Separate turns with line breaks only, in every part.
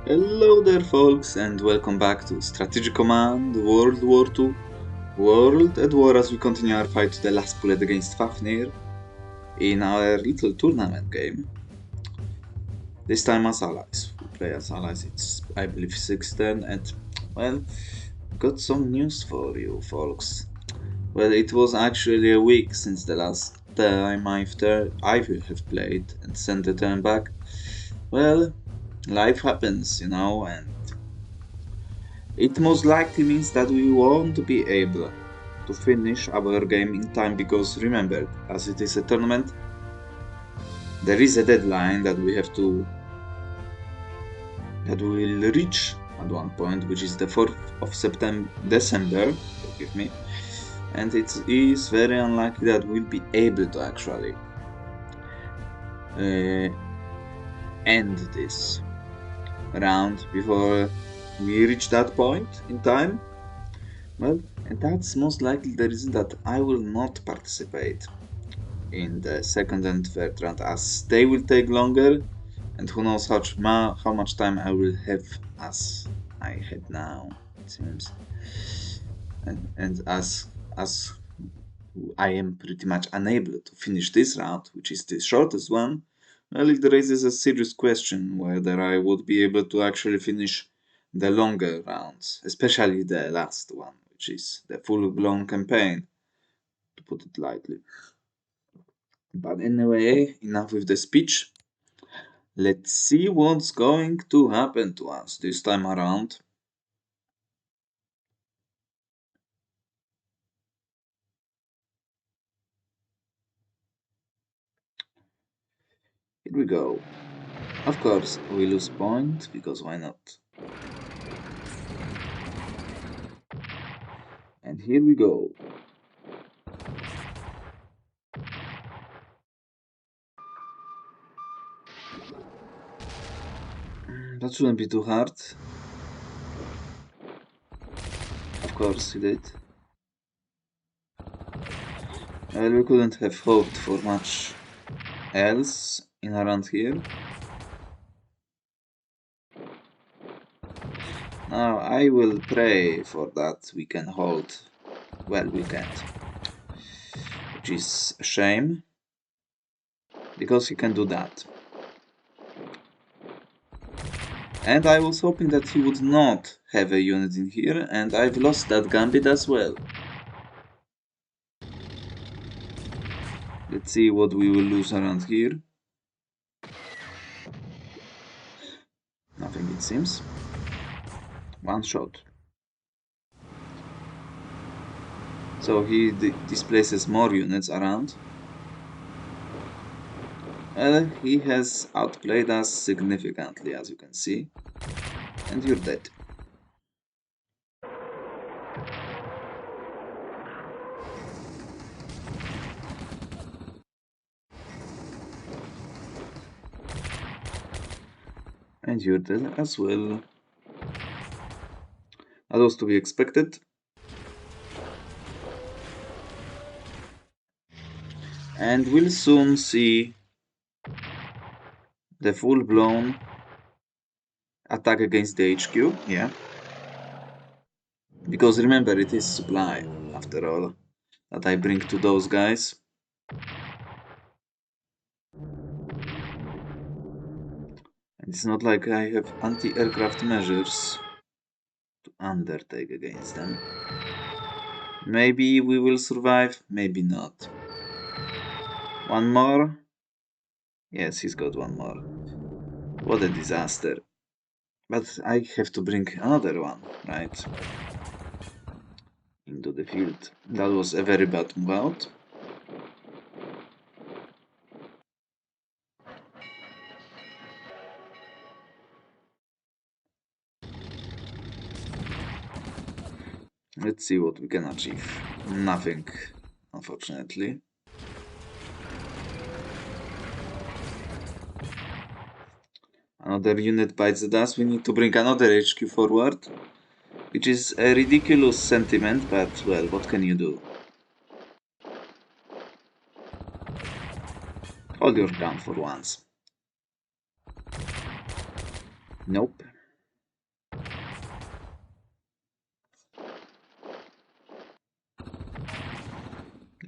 Hello there folks and welcome back to Strategic Command World War II World at War as we continue our fight to the last bullet against Fafnir in our little tournament game. This time as allies. We play as allies, it's I believe 6-10 and well, got some news for you folks. Well, it was actually a week since the last time I have played and sent the turn back. Well, life happens, and it most likely means that we won't be able to finish our game in time because remember, as it is a tournament, there is a deadline that we will reach at one point, which is the 4th of December, forgive me, and it is very unlikely that we'll be able to actually end this round before we reach that point in time. Well, and that's most likely the reason that I will not participate in the second and third round, as they will take longer, and who knows how much time I will have as I had now, it seems. And as I am pretty much unable to finish this round, which is the shortest one, well, it raises a serious question whether I would be able to actually finish the longer rounds, especially the last one, which is the full-blown campaign, to put it lightly. But anyway, enough with the speech. Let's see what's going to happen to us this time around. Here we go. Of course, we lose point, because why not? And here we go. That shouldn't be too hard. Of course, he did. Well, we couldn't have hoped for much else in around here. Now, I will pray for that we can hold. Well, we can't. Which is a shame, because he can do that. And I was hoping that he would not have a unit in here, and I've lost that gambit as well. Let's see what we will lose around here. Nothing, it seems. One shot. So he displaces more units around. He has outplayed us significantly, as you can see. And you're dead. And you're dead as well. That was to be expected. And we'll soon see the full-blown attack against the HQ, yeah. Because remember, it is supply, after all, that I bring to those guys. And it's not like I have anti-aircraft measures to undertake against them. Maybe we will survive, maybe not. One more? Yes, he's got one more. What a disaster. But I have to bring another one, right? Into the field. That was a very bad move out. Let's see what we can achieve. Nothing, unfortunately. Another unit bites the dust. We need to bring another HQ forward, which is a ridiculous sentiment, but well, what can you do? Hold your ground for once. Nope.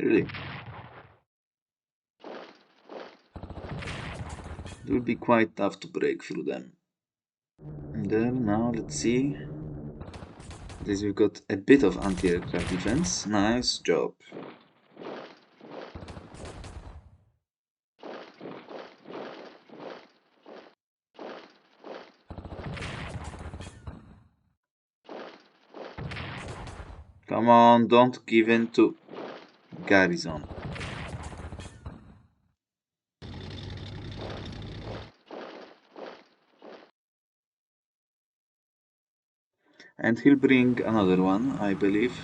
Really. It will be quite tough to break through them. And then now let's see. At least we've got a bit of anti-aircraft defense. Nice job. Come on, don't give in to garrison. And he'll bring another one, I believe.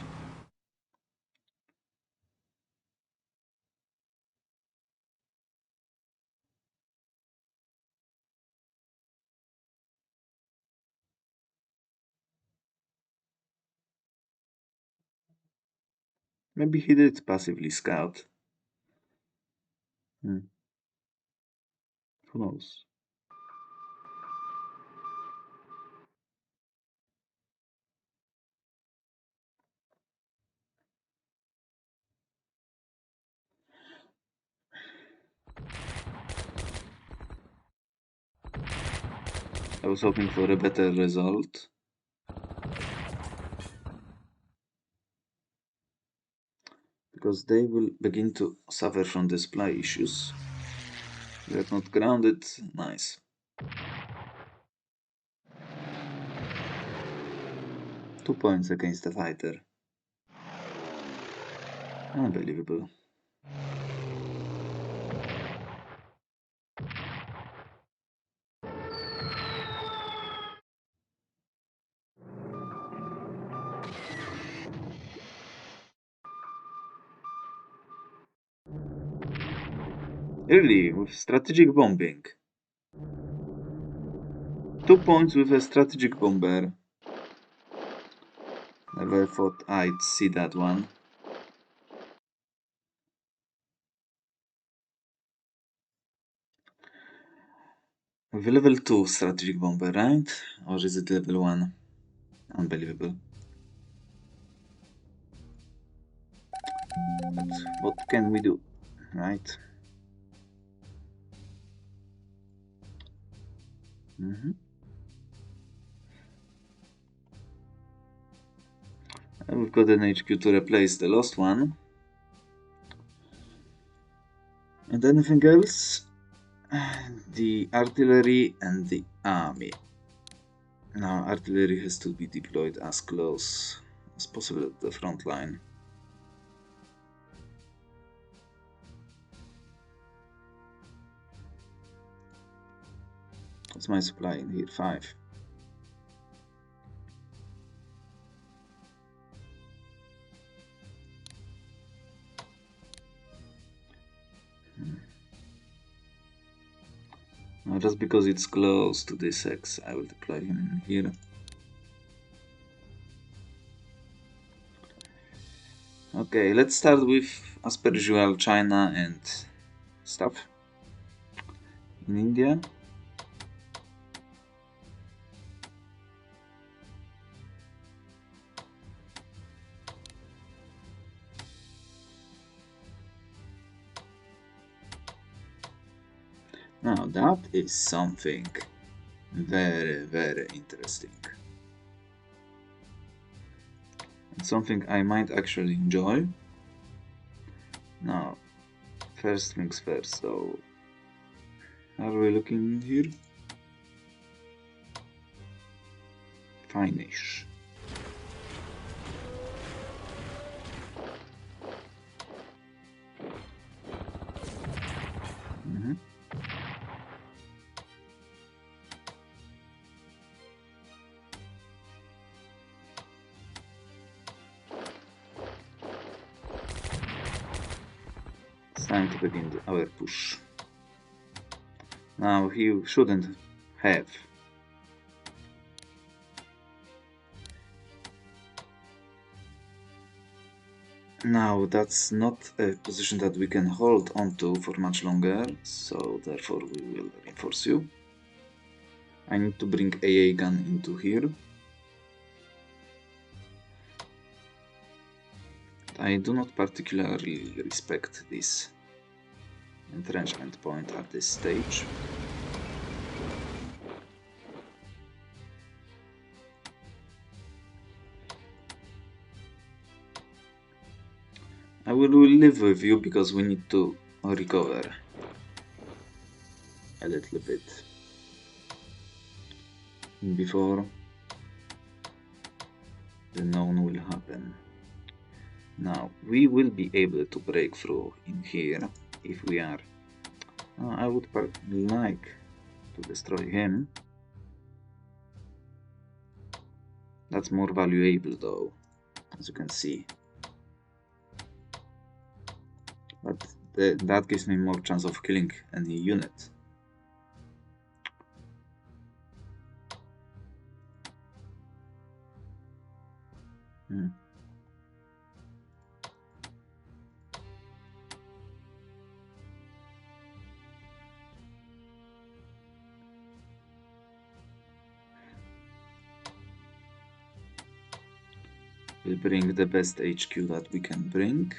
Maybe he did passively scout. Who knows? I was hoping for a better result. Because they will begin to suffer from the supply issues. They are not grounded. Nice. Two points against the fighter. Unbelievable. Really, with strategic bombing. 2 points with a strategic bomber. Never thought I'd see that one. With a level 2 strategic bomber, right? Or is it level 1? Unbelievable. But what can we do, right? We've got an HQ to replace the lost one. And anything else? The artillery and the army. Now, artillery has to be deployed as close as possible at the front line. What's my supply in here? 5. Now, just because it's close to this X, I will deploy him in here. Okay, let's start with, as per usual, China and stuff. In India. Now that is something very, very interesting. And something I might actually enjoy. Now, first things first, so are we looking here? Fine-ish. It's time to begin our push. Now he shouldn't have. Now that's not a position that we can hold onto for much longer, so therefore we will reinforce you. I need to bring AA gun into here. I do not particularly respect this entrenchment point at this stage. I will live with you because we need to recover a little bit before the known will happen. Now, we will be able to break through in here if we are. I would like to destroy him. That's more valuable though, as you can see. But that gives me more chance of killing any unit. We'll bring the best HQ that we can bring.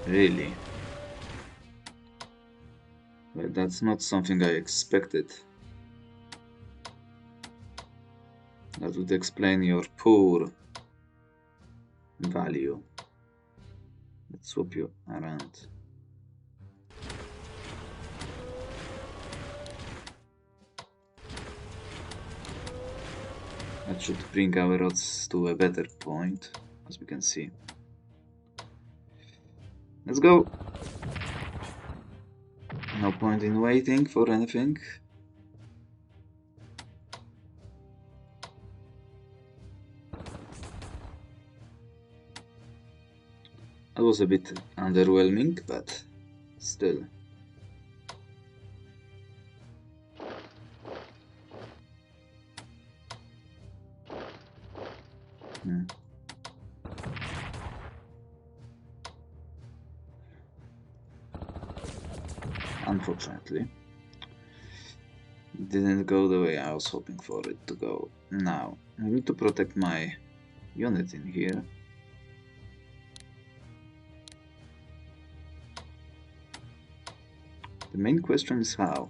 Really? Well, that's not something I expected. That would explain your poor value. Let's swap you around. That should bring our odds to a better point, as we can see. Let's go! No point in waiting for anything. That was a bit underwhelming, but still. Unfortunately, it didn't go the way I was hoping for it to go. Now, I need to protect my unit in here. The main question is how.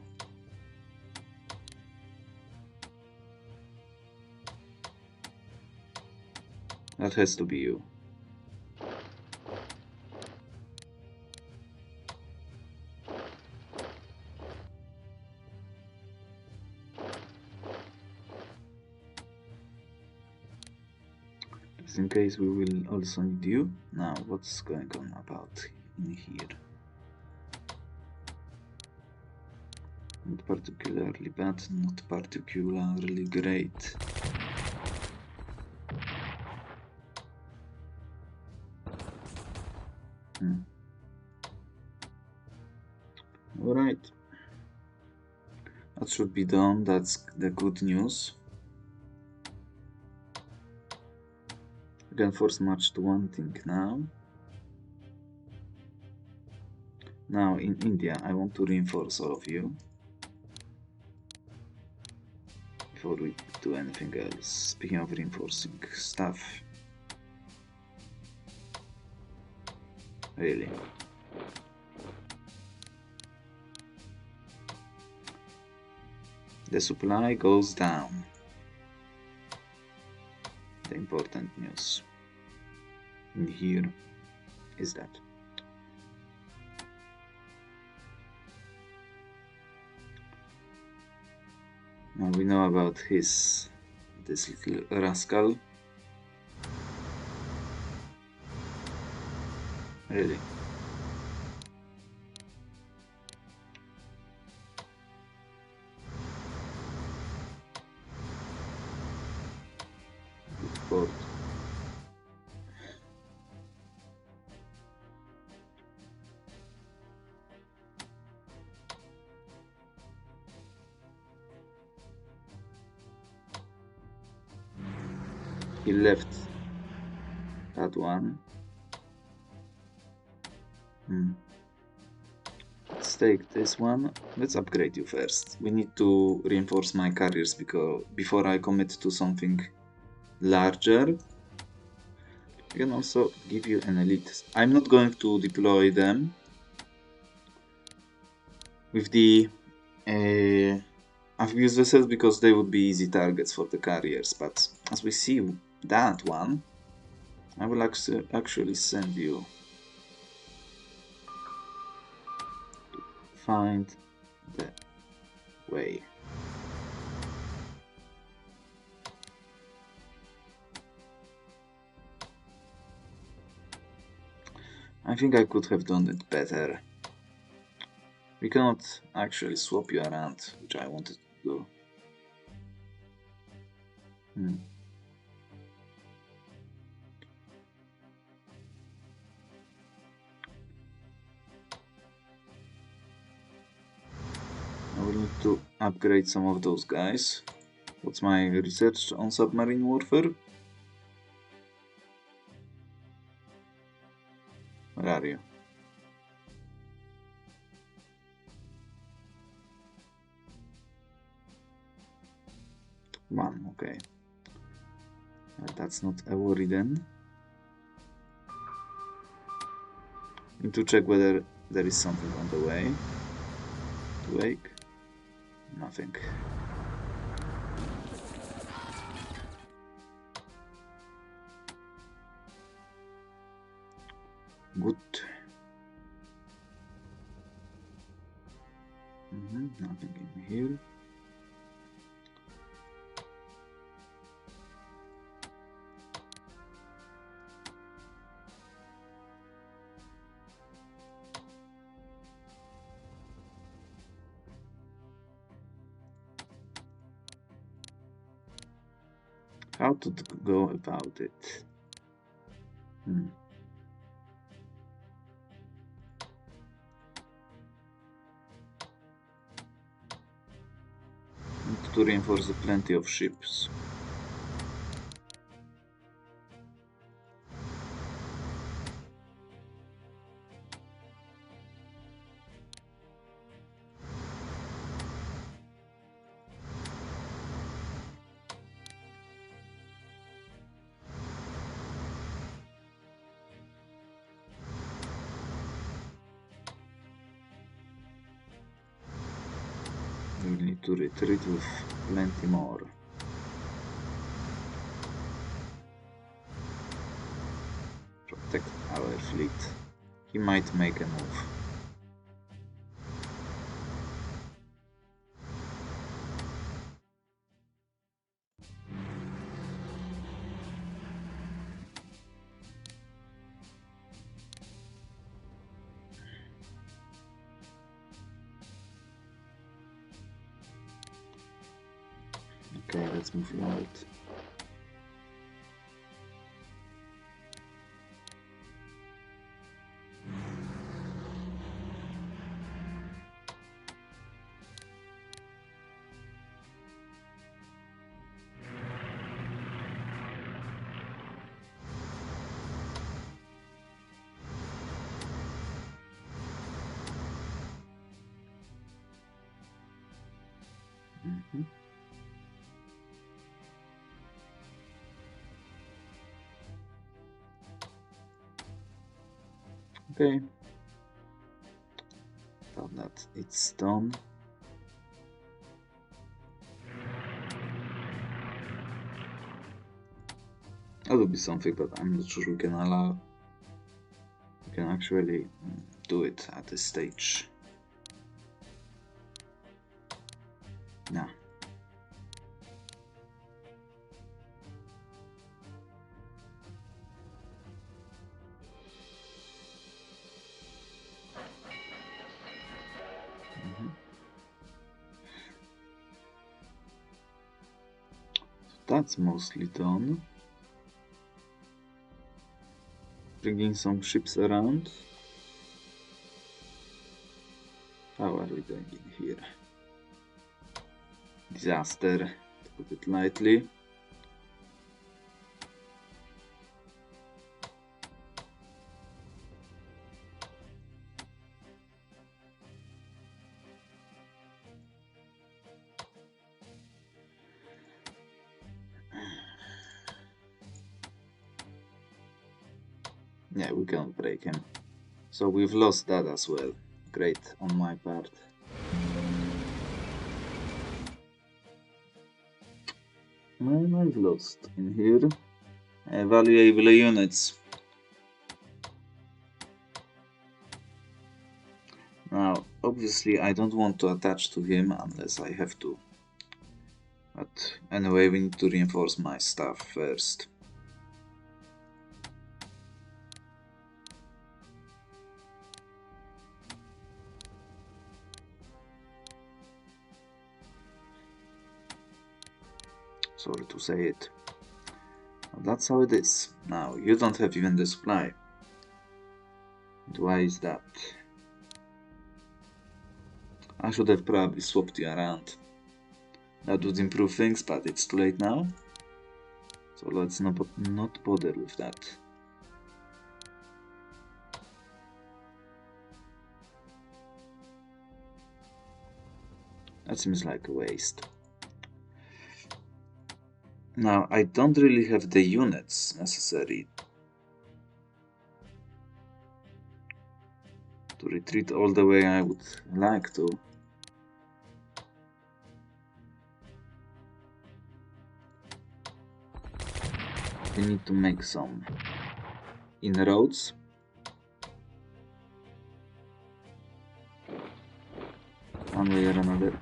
That has to be you. Just in case we will also need you. Now, what's going on about in here? Not particularly bad, not particularly great. Alright. That should be done, that's the good news. We can force march to one thing now. Now in India, I want to reinforce all of you. Before we do anything else. Speaking of reinforcing stuff. Really. The supply goes down. The important news in here is that now we know about this little rascal. Really. Good. He left that one. Let's take this one. Let's upgrade you first. We need to reinforce my carriers before I commit to something larger. I can also give you an elite. I'm not going to deploy them with the amphibious vessels because they would be easy targets for the carriers, but as we see that one, I will actually send you to find the way. I think I could have done it better. We cannot actually swap you around, which I wanted to do. I will need to upgrade some of those guys. What's my research on submarine warfare? Where are you? One, okay. That's not a worry then. Need to check whether there is something on the way. To wake? Nothing. Good. Nothing in here. How to go about it? Need to reinforce plenty of ships. We will need to retreat with plenty more. Protect our fleet. He might make a move. Okay, let's move forward. Okay. Now that it's done. That would be something, but I'm not sure we can allow. We can actually do it at this stage. Nah. That's mostly done. Bringing some ships around. How are we doing in here? Disaster, to put it lightly. Yeah, we cannot break him. So we've lost that as well. Great on my part. And I've lost in here valuable units. Now, obviously, I don't want to attach to him unless I have to. But anyway, we need to reinforce my stuff first. Sorry to say it. But that's how it is. Now, you don't have even the supply. And why is that? I should have probably swapped you around. That would improve things, but it's too late now. So let's not bother with that. That seems like a waste. Now, I don't really have the units necessary to retreat all the way I would like to. We need to make some inroads. One way or another.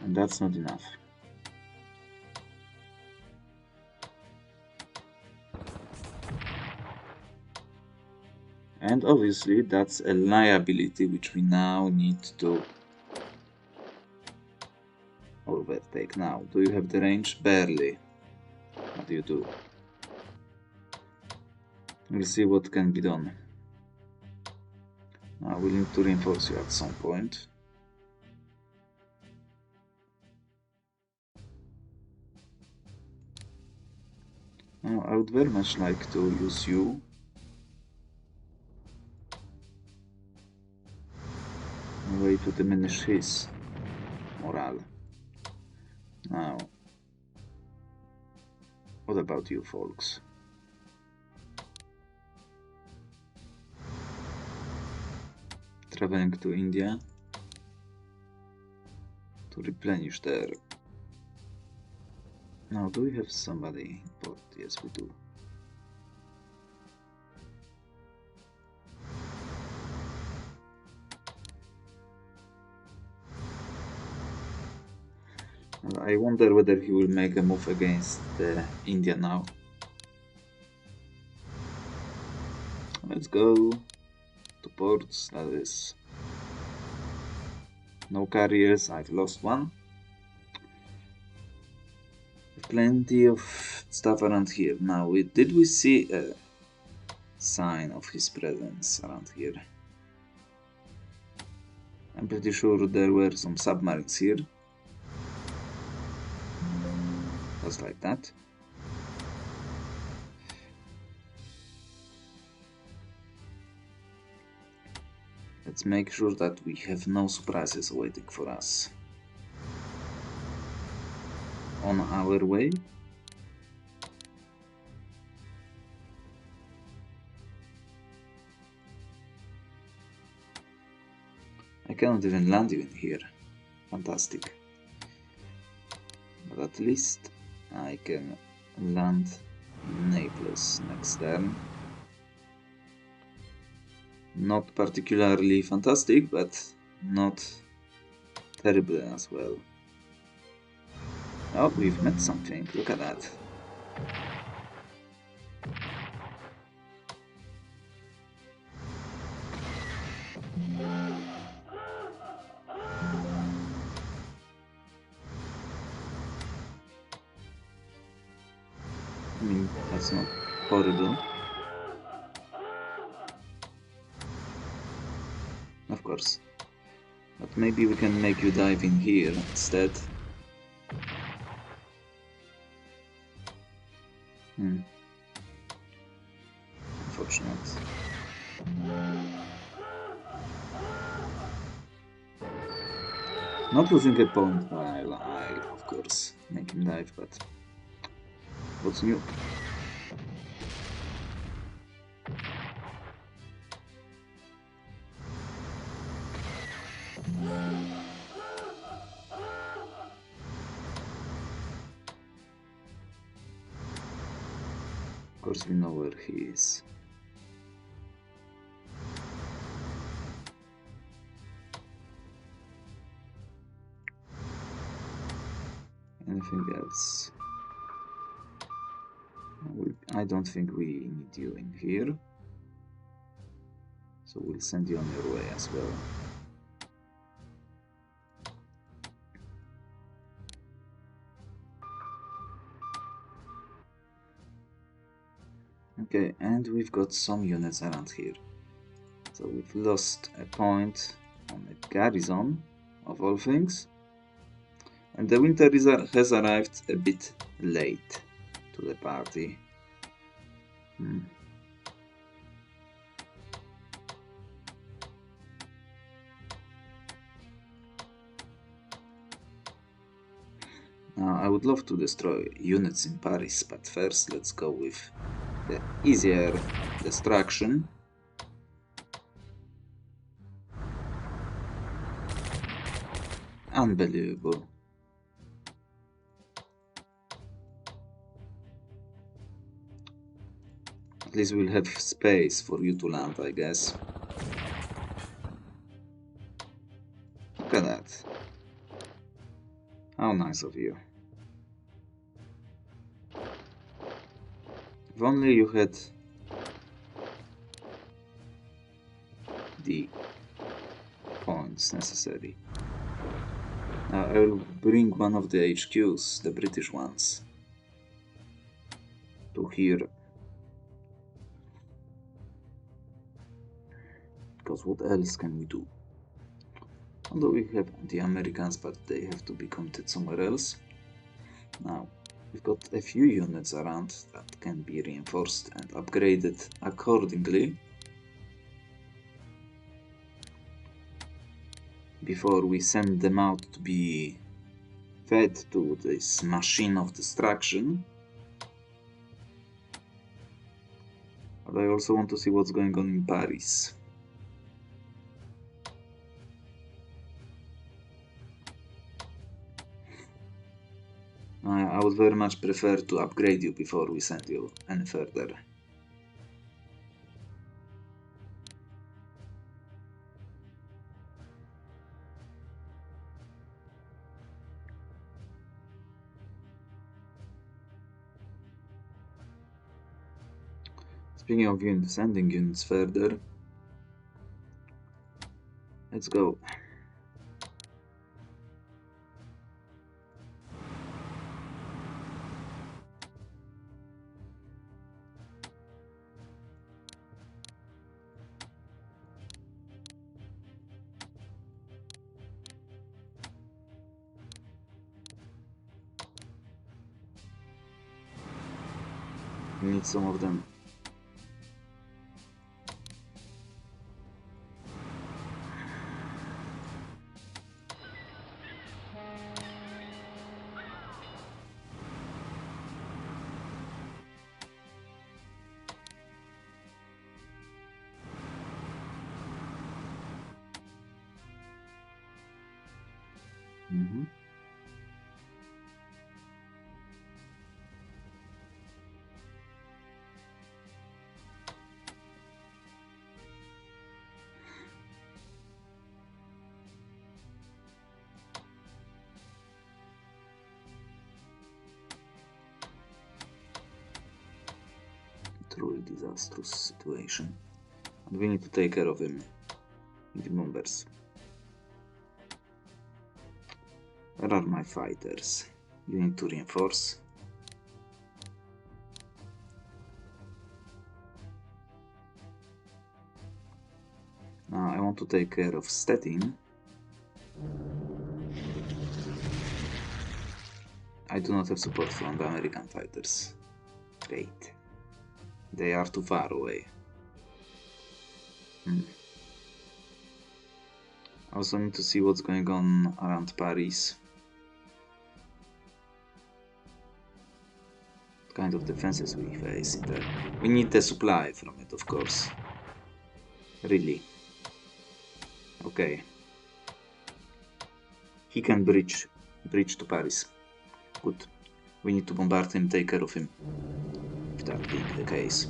And that's not enough. And obviously that's a liability which we now need to overtake. Now, do you have the range? Barely. What do you do? We'll see what can be done. Now we'll need to reinforce you at some point. Now I would very much like to use you. A way to diminish his morale. Now, what about you folks? Traveling to India to replenish there. Now, do we have somebody in port? Yes, we do. I wonder whether he will make a move against India now. Let's go to ports, that is. No carriers, I've lost one. Plenty of stuff around here. Now, did we see a sign of his presence around here? I'm pretty sure there were some submarines here. Just like that. Let's make sure that we have no surprises waiting for us. On our way. I cannot even land you in here. Fantastic. But at least I can land Naples next turn. Not particularly fantastic, but not terrible as well. Oh, we've met something. Look at that. I mean, that's not horrible. Of course. But maybe we can make you dive in here instead. Unfortunate. Not losing a point while I, of course, make him dive, but what's new? course we know where he is. Anything else? I don't think we need you in here, so we'll send you on your way as well. Okay, and we've got some units around here. So we've lost a point on a garrison, of all things. And the winter has arrived a bit late to the party. Now, I would love to destroy units in Paris, but first let's go with the easier destruction. Unbelievable. At least we'll have space for you to land, I guess. Look at that. How nice of you. If only you had the points necessary. Now I will bring one of the HQs, the British ones, to here. Because what else can we do? Although we have the Americans, but they have to be committed somewhere else. Now, we've got a few units around that can be reinforced and upgraded accordingly before we send them out to be fed to this machine of destruction. But I also want to see what's going on in Paris. I would very much prefer to upgrade you before we send you any further. Speaking of sending units further, let's go. We need some of them. Truly disastrous situation. And we need to take care of him in the numbers. Where are my fighters? You need to reinforce. Now I want to take care of Stettin. I do not have support from the American fighters. Great. They are too far away. I also need to see what's going on around Paris. What kind of defenses we face in there. We need the supply from it, of course. Really. Okay. He can breach to Paris. Good. We need to bombard him, take care of him. If that being the case.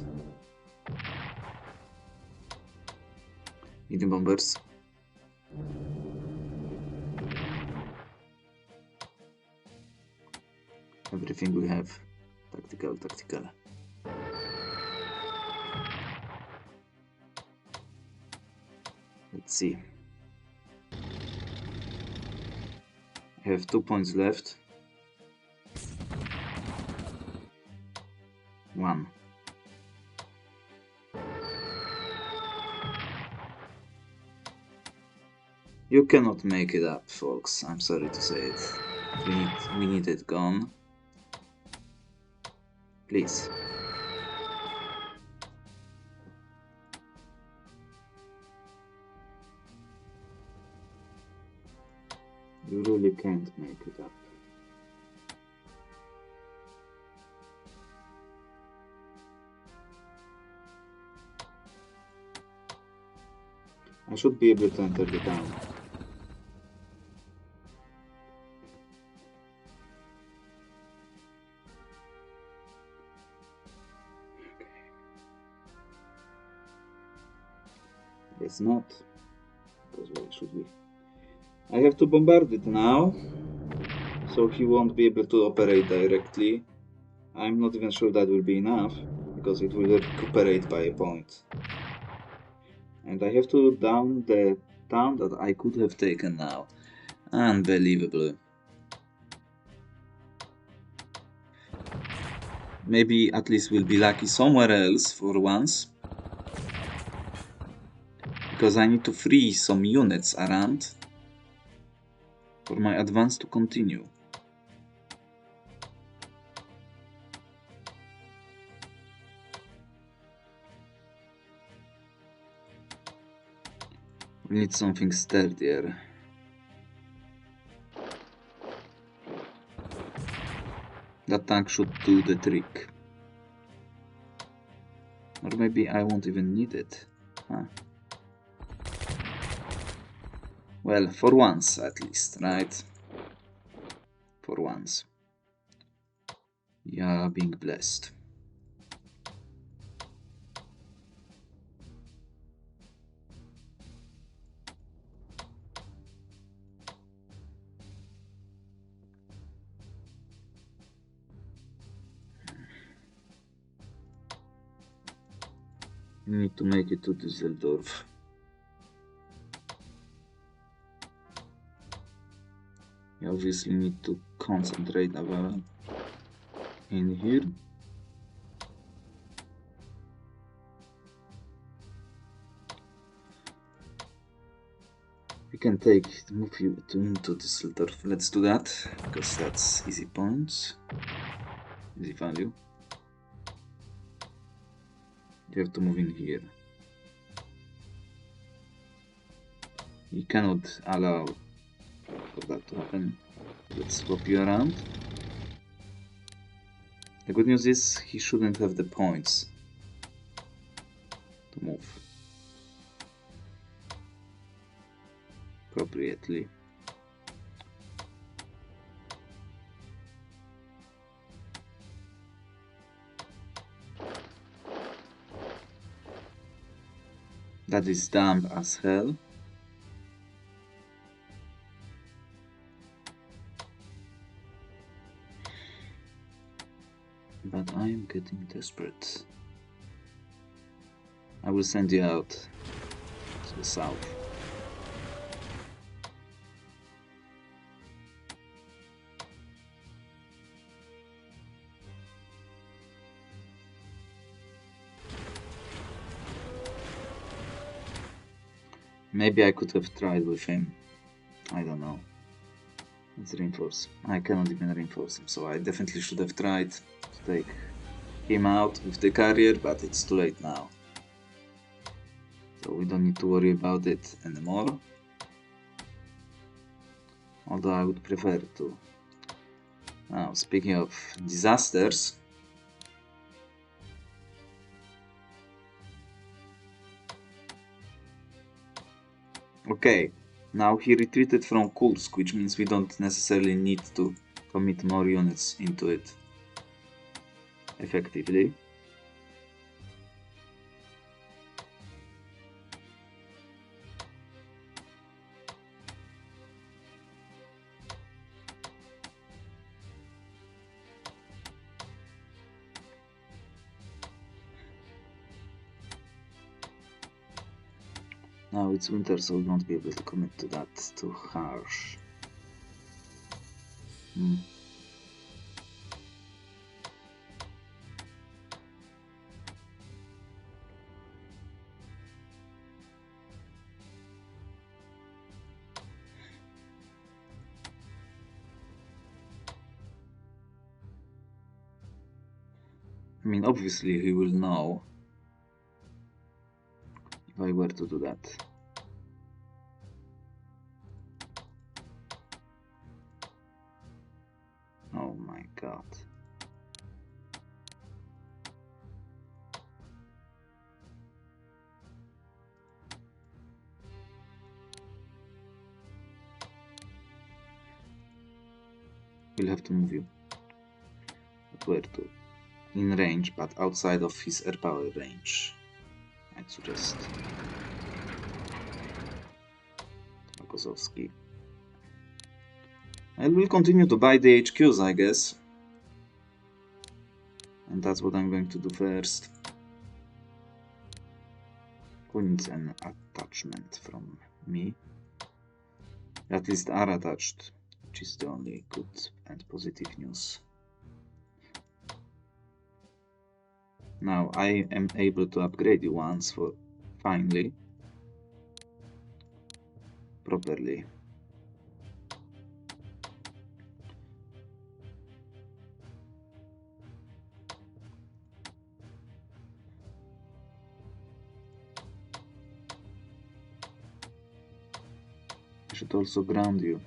Medium bombers. Everything we have. Tactical, tactical. Let's see. I have 2 points left. 1. You cannot make it up, folks. I'm sorry to say it. We need it gone. Please. You really can't make it up. I should be able to enter the town. Guess not. Because why should we? I have to bombard it now, so he won't be able to operate directly. I'm not even sure that will be enough, because it will recuperate by a point. And I have to down the town that I could have taken now. Unbelievable. Maybe at least we'll be lucky somewhere else for once. Because I need to free some units around for my advance to continue. We need something sturdier. That tank should do the trick. Or maybe I won't even need it. Huh. Well, for once at least, right? For once. Yeah, being blessed. We need to make it to Düsseldorf. We obviously need to concentrate our in here. We can move you into Düsseldorf. Let's do that, because that's easy points, easy value. You have to move in here. You cannot allow for that to happen. Let's swap you around. The good news is he shouldn't have the points to move appropriately. That is dumb as hell. But I am getting desperate. I will send you out to the south. Maybe I could have tried with him. I don't know. Let's reinforce. I cannot even reinforce him, so I definitely should have tried to take him out with the carrier, but it's too late now. So we don't need to worry about it anymore. Although I would prefer to. Now, speaking of disasters, okay, now he retreated from Kursk, which means we don't necessarily need to commit more units into it. effectively. Now it's winter, so we won't be able to commit to that too harsh. I mean, obviously he will know if I were to do that. Oh my god. We'll have to move you. But where to? In range, but outside of his air power range. I'd suggest. Kozowski. I will continue to buy the HQs, I guess. And that's what I'm going to do first. Who needs an attachment from me? At least are attached, which is the only good and positive news. Now I am able to upgrade you once for finally properly. I should also ground you.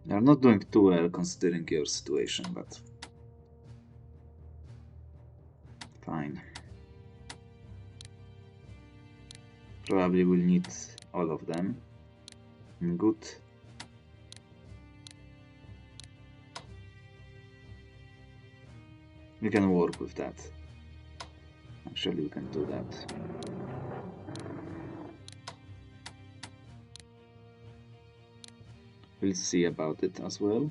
You're not doing too well considering your situation, but fine. Probably will need all of them. Good. We can work with that. Actually, we can do that. We'll see about it as well.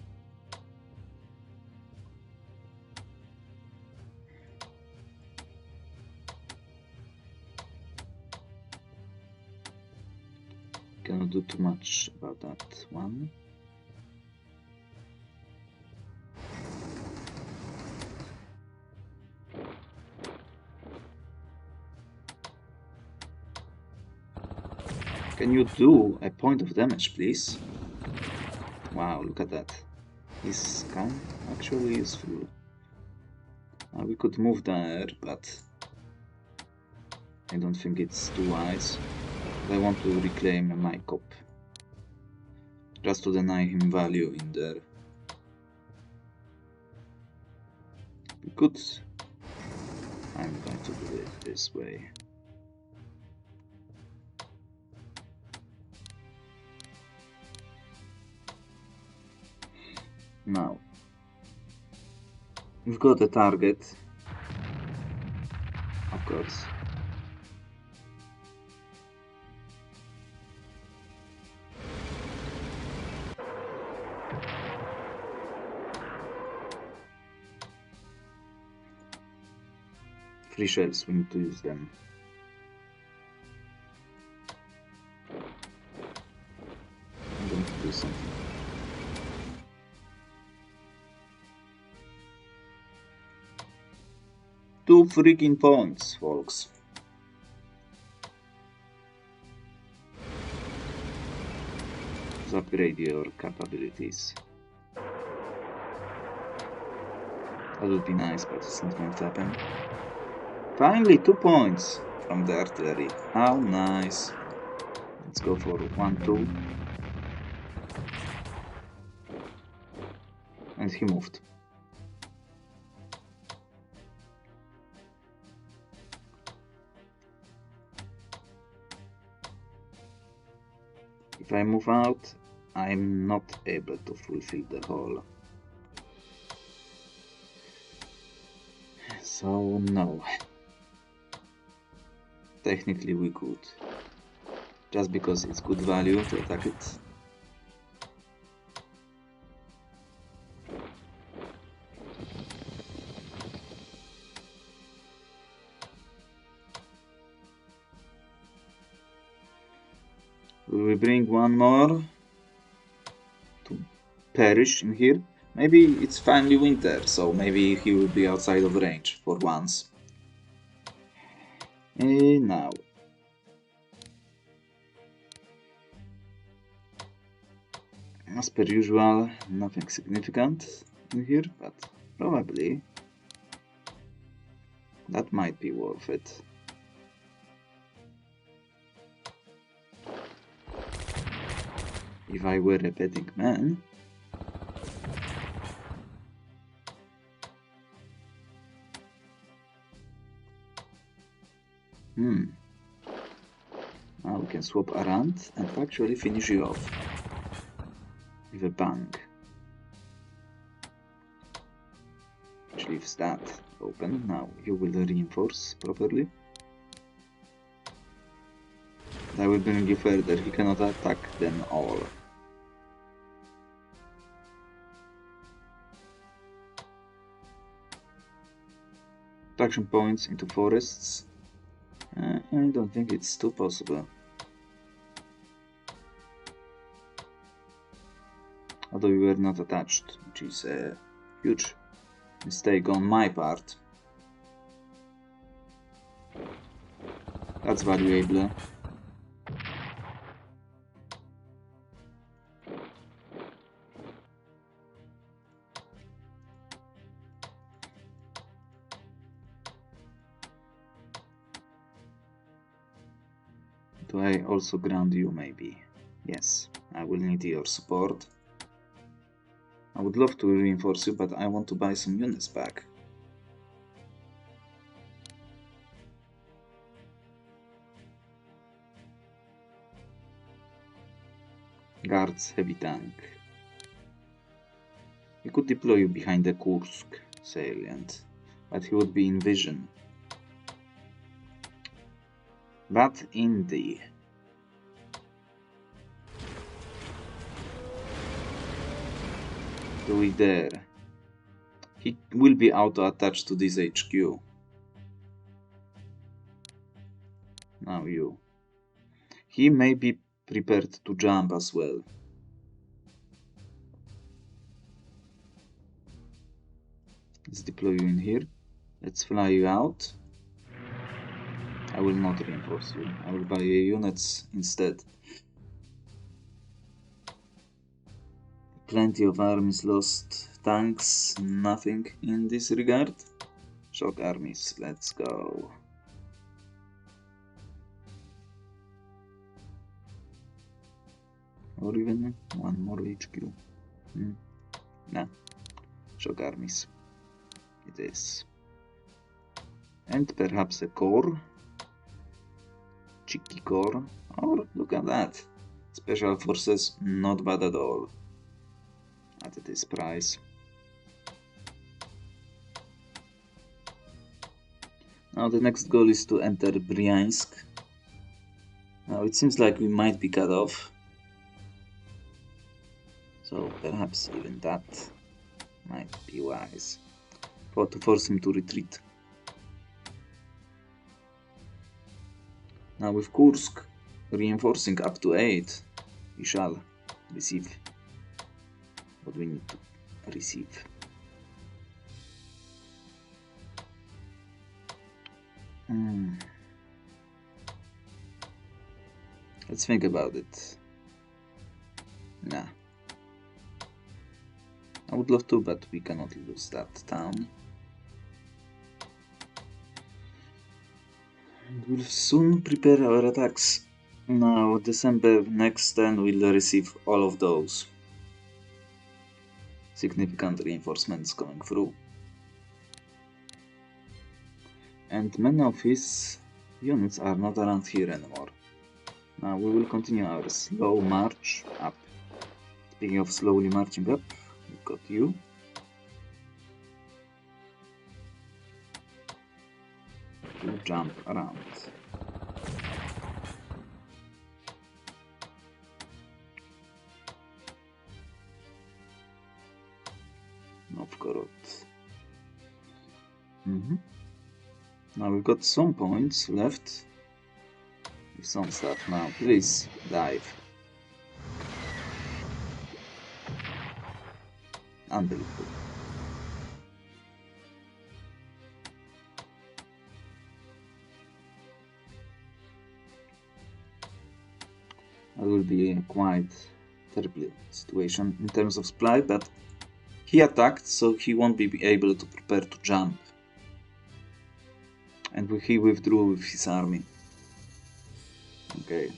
Cannot do too much about that one. Can you do a point of damage, please? Wow, look at that. This kind actually useful. We could move there, but I don't think it's too wise. I want to reclaim my cop. Just to deny him value in there. Good. I'm going to do it this way. Now, we've got a target, of course. Free shells, we need to use them. I'm going to do something. Two freaking points, folks. Let's upgrade your capabilities. That would be nice, but it's not going to happen. Finally, 2 points from the artillery. How nice. Let's go for 1-2. And he moved. If I move out, I'm not able to fulfill the hole. So no. Technically we could. Just because it's good value to attack it. Will we bring one more to perish in here? Maybe it's finally winter, so maybe he will be outside of range for once. Now. As per usual, nothing significant in here, but probably that might be worth it. If I were a betting man. Now we can swap around and actually finish you off with a bang. Which leaves that open. Now you will reinforce properly. I will bring you further. He cannot attack them all. Attraction points into forests. I don't think it's too possible. Although we were not attached, which is a huge mistake on my part. That's valuable. Do I also ground you, maybe? Yes, I will need your support. I would love to reinforce you, but I want to buy some units back. Guards, heavy tank. We could deploy you behind the Kursk salient, but he would be in vision. But indeed. Do we dare? He will be auto-attached to this HQ. Now you. He may be prepared to jump as well. Let's deploy you in here. Let's fly you out. I will not reinforce you. I will buy units instead. Plenty of armies lost. Tanks, nothing in this regard. Shock armies, let's go. Or even one more HQ. Nah, shock armies. It is. And perhaps a core. Cheeky core. Oh, look at that. Special forces, not bad at all. At this price. Now the next goal is to enter Bryansk. Now it seems like we might be cut off. So perhaps even that might be wise. To force him to retreat. Now with Kursk reinforcing up to 8, we shall receive what we need to receive. Let's think about it. Nah. I would love to, but we cannot lose that town. And we'll soon prepare our attacks. Now, December next turn we'll receive all of those. Significant reinforcements coming through. And many of his units are not around here anymore. Now we will continue our slow march up. Speaking of slowly marching up, we've got you. To jump around. Novgorod. Now we've got some points left. With some stuff now. Please dive. Unbelievable. That will be a quite terrible situation in terms of supply, but he attacked, so he won't be able to prepare to jump. And he withdrew with his army. Okay.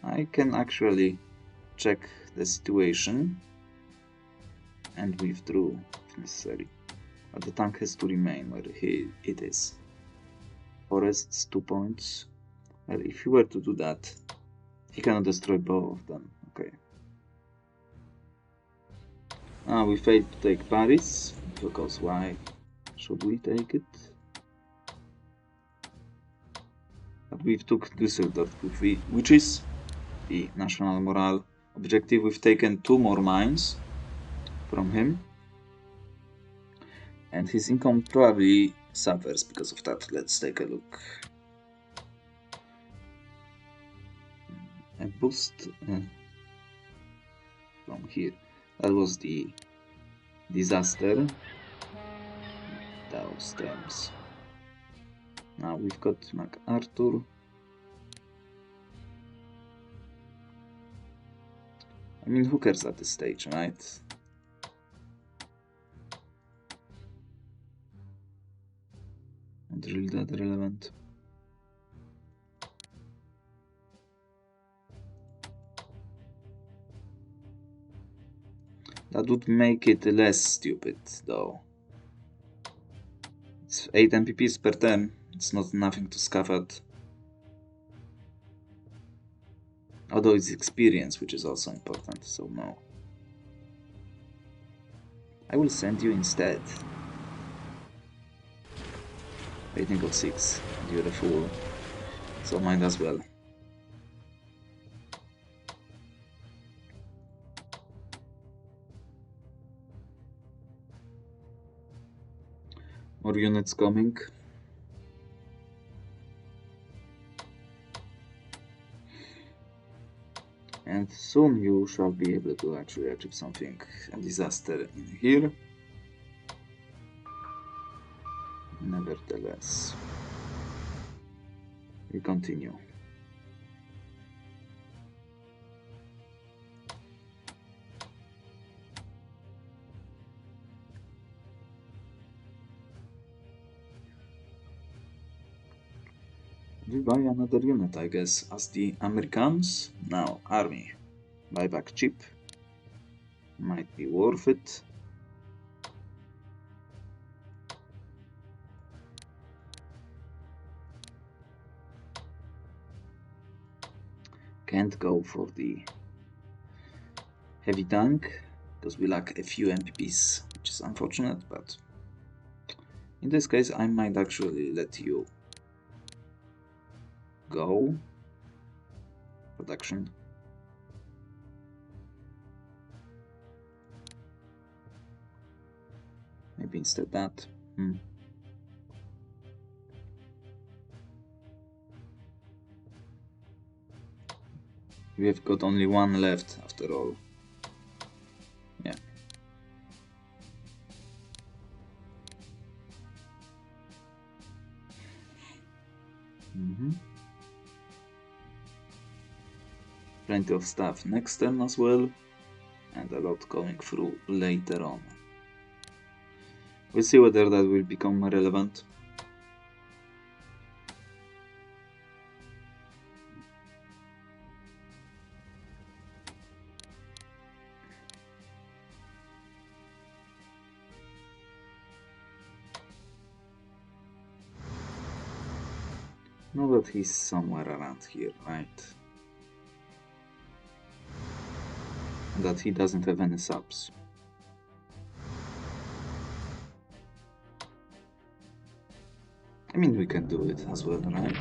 I can actually check the situation and withdraw if necessary. But the tank has to remain where it is. Forests, 2 points. Well, if he were to do that, he cannot destroy both of them. Okay. We failed to take Paris, because why should we take it? But we've took Düsseldorf, which is the national morale objective. We've taken 2 more mines from him. And his income probably suffers because of that. Let's take a look. A boost from here. That was the disaster. Those terms. Now we've got MacArthur. I mean, who cares at this stage, right? Not really that relevant. That would make it less stupid, though. It's 8 MPPs per turn. It's not nothing to scoff at. Although it's experience, which is also important, so no. I will send you instead. Rating of 6. You're a fool. So might as well. More units coming. And soon you shall be able to actually achieve something. A disaster in here. Nevertheless. We continue. We buy another unit, I guess, as the Americans. Now, army. Buyback chip. Might be worth it. Can't go for the heavy tank, because we lack a few MPPs, which is unfortunate, but in this case I might actually let you go. Production. Maybe instead that. We have got only 1 left after all. Yeah. Plenty of stuff next turn as well, and a lot coming through later on. We'll see whether that will become relevant. Know that he's somewhere around here, right? And that he doesn't have any subs. I mean, we can do it as well, right?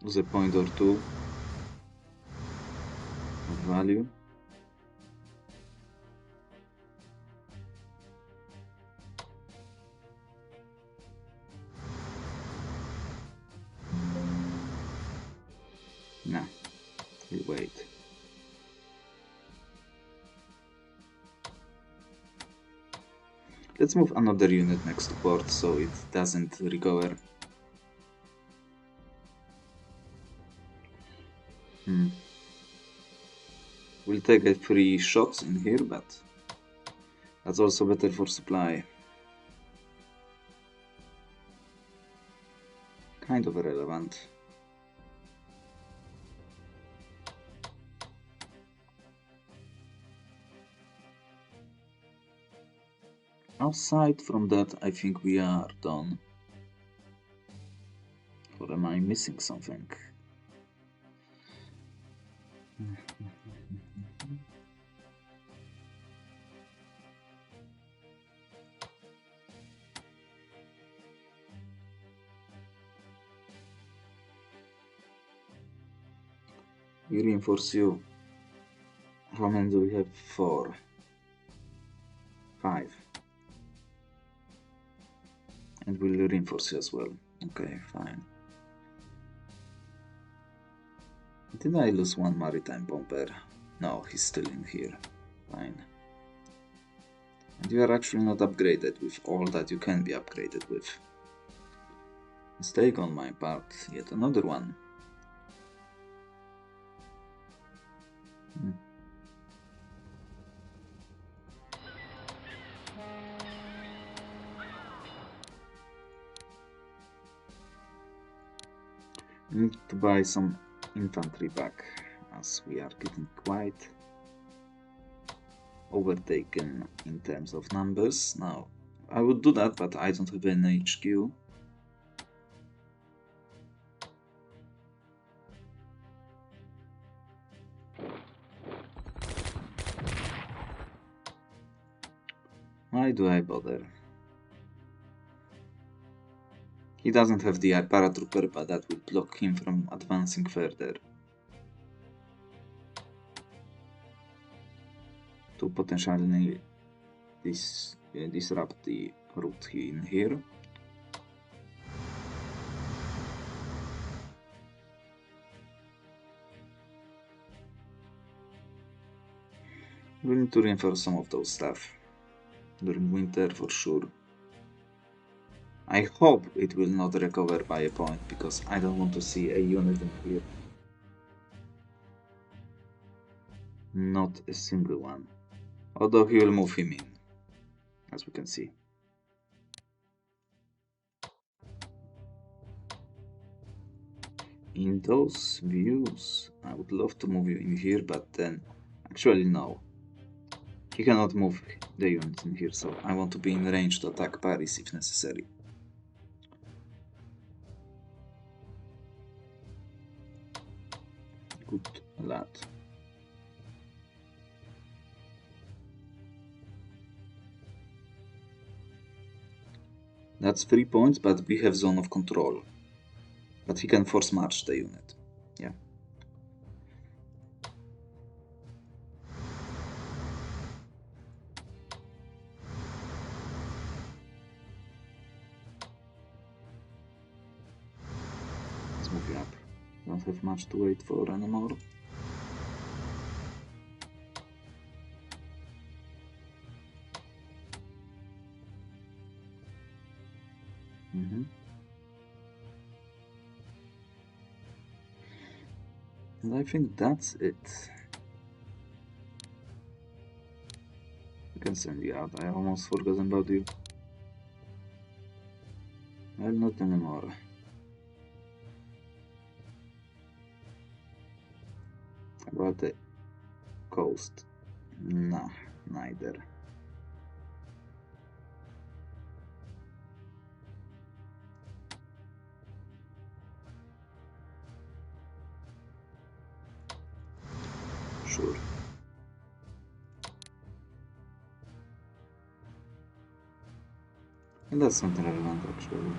Lose a point or two of value. Nah, we'll wait. Let's move another unit next to port so it doesn't recover. We'll take a free shots in here, but that's also better for supply. Kind of irrelevant. Aside from that, I think we are done. Or am I missing something? We reinforce you. How many do we have? 4. 5. And we'll reinforce you as well. Okay, fine. Did I lose one maritime bomber? No, he's still in here. Fine. And you are actually not upgraded with all that you can be upgraded with. Mistake on my part. Yet another one. Need to buy some infantry back, as we are getting quite overtaken in terms of numbers. Now, I would do that, but I don't have an HQ. Why do I bother? He doesn't have the paratrooper, but that would block him from advancing further. To potentially disrupt the route in here. We need to reinforce some of those stuff during winter for sure. I hope it will not recover by a point, because I don't want to see a unit in here. Not a single one. Although he will move him in, as we can see. In those views, I would love to move you in here, but then, actually no. He cannot move the unit in here, so I want to be in range to attack Paris if necessary. Good lad. That's 3 points, but we have zone of control. But he can force march the unit. Yeah. Let's move you up. Don't have much to wait for anymore. And I think that's it. You can send you out. I almost forgot about you. Well, not anymore. About the coast? Nah, neither. sure. And that's not relevant actually.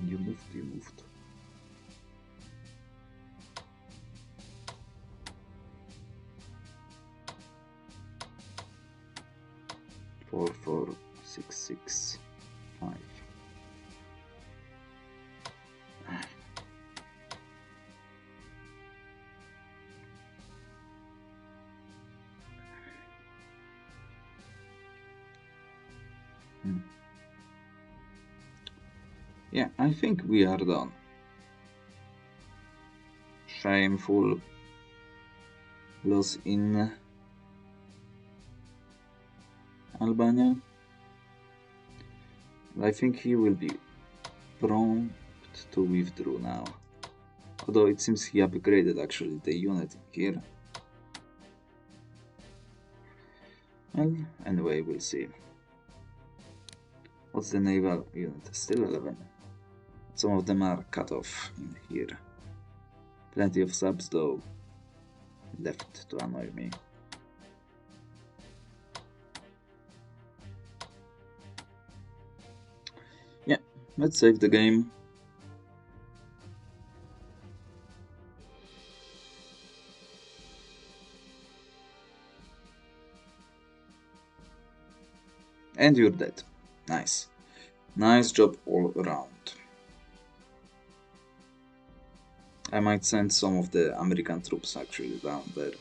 You moved. 4, 4, 6, 6, 5. Yeah, I think we are done. Shameful loss in Albania. I think he will be prompt to withdraw now. Although it seems he upgraded actually the unit here. Well, anyway, we'll see. What's the naval unit? Still 11. Some of them are cut off in here. Plenty of subs though left to annoy me. Yeah, let's save the game. And you're dead. Nice. Nice job all around. I might send some of the American troops actually down there.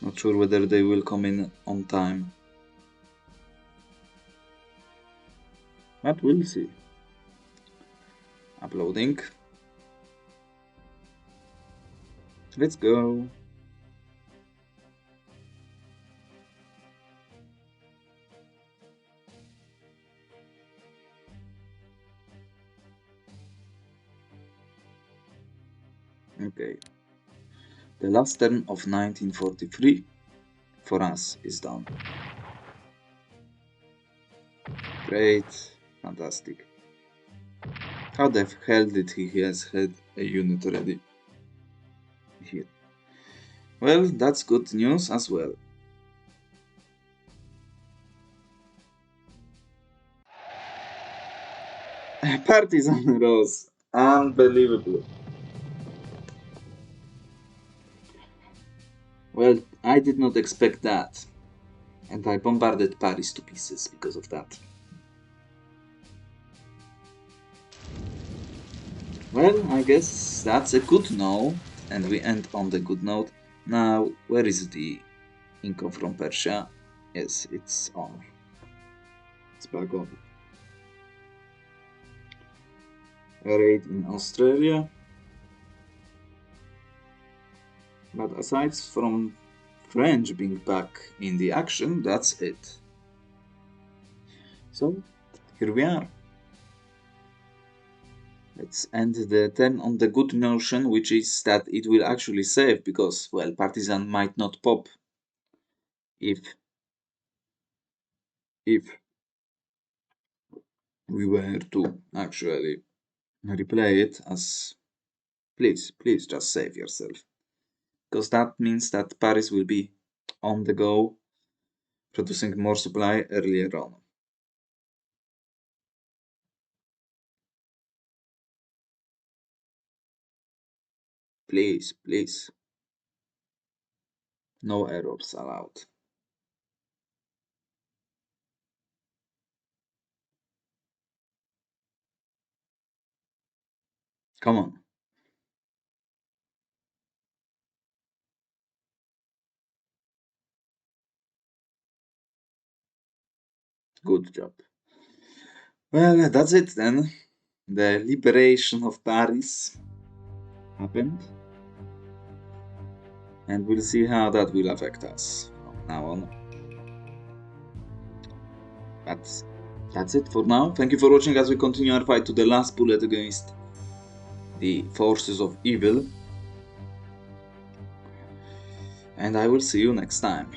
Not sure whether they will come in on time. But we'll see. Uploading. Let's go. Okay. The last turn of 1943 for us is done. Great. Fantastic. How the hell did he has had a unit ready here? Well, that's good news as well. Partisan Rose. Unbelievable. Well, I did not expect that. And I bombarded Paris to pieces because of that. Well, I guess that's a good no. And we end on the good note. Now, where is the income from Persia? Yes, it's on. It's back on. A raid in Australia. But aside from French being back in the action, that's it. So, here we are. Let's end the turn on the good notion, which is that it will actually save, because, well, Partisan might not pop if we were to actually replay it as... Please just save yourself. Because that means that Paris will be on the go, producing more supply earlier on. Please. No errors allowed. Come on. Good job. Well, that's it then. The liberation of Paris happened. And we'll see how that will affect us from now on. But that's it for now. Thank you for watching as we continue our fight to the last bullet against the forces of evil. and I will see you next time.